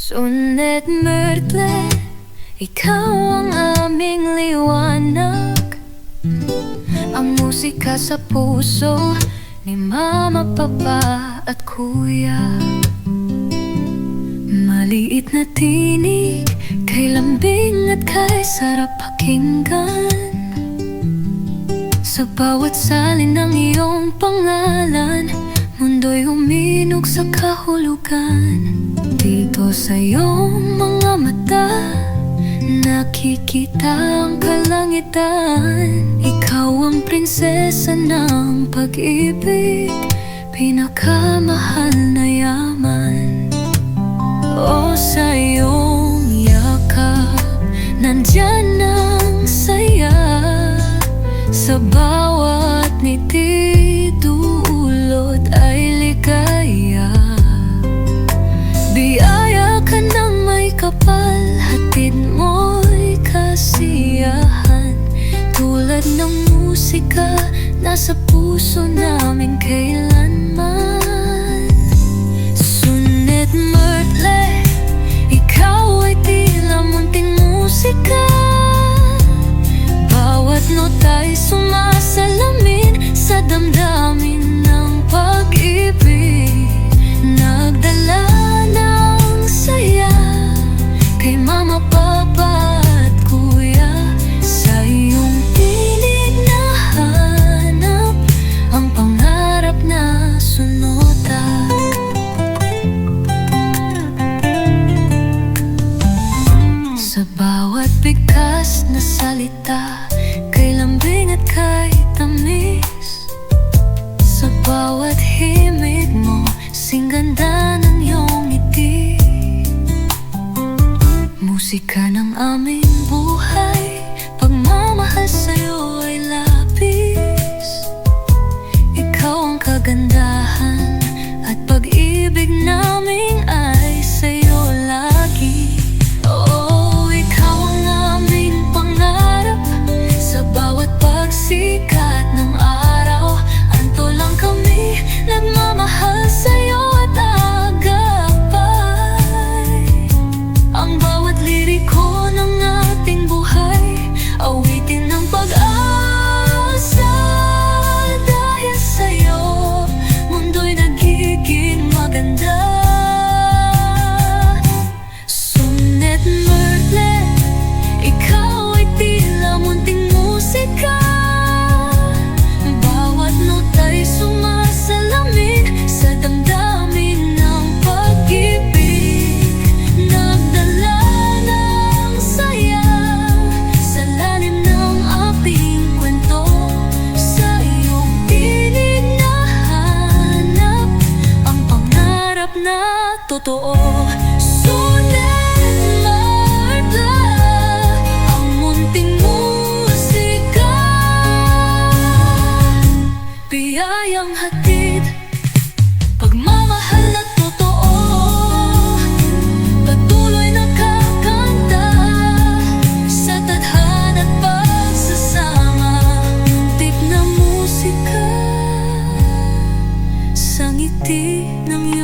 Sunet Myrtle, ikaw ang aming liwanag. Ang musika sa puso ni Mama, Papa at Kuya. Maliit na tinig, kay lambing at kay sarap pakinggan. Sa bawat salin ng iyong pangalan, mundo'y huminog sa kahulugan. Dito sa iyong mga mata, nakikita ang kalangitan. Ikaw ang prinsesa ng pag-ibig, pinakamahal na yaman. O sa iyong yakap, nandyan ang saya. Sa bawat ngiti, dulot ay ligaya. Biyaya ka ng may kapal, hatid mo'y kasiyahan. Tulad ng musika, nasa puso namin kailanman. Sunet Myrtle, ikaw ay tila munting musika. Bawat nota'y sumasalamin sa damdamin ng pag-ibig. Nagdala ng saya kay Mama, Papa at Kuya. Sa iyong tinig nahanap ang pangarap na sunota. Sa bawat bigkas na salita, kay lambing at kay tamis. Sa bawat himig mo, singganda ng iyong ngiti. Musika ng aming buhay, pagmamahal sa'yo ay labis. Ikaw ang kagandahan at pag-ibig naming ay sa'yo lagi. Oo, ikaw ang aming pangarap. Sa bawat pagsikat ng araw, anto lang kami nagmamahal sa'yo at agapay. Ang bawat liriko ng ating buhay, awitin ng pag-asa. Dahil sa'yo, mundo'y nagiging maganda. Sunet Myrtle, ikaw ay tila munting musika. Bawat nota'y sumasalamin sa damdamin ng pag-ibig. Nagdala ng saya sa lalim ng ating kwento. Sa iyong tinig nahanap ang pangarap na totoo. Sunet Myrtle, ang munting musika, biyayang hatid, pagmamahal na totoo. Patuloy nakakanta sa tadhana at pagsasama. Muntik na musika sa ngiti ng iyong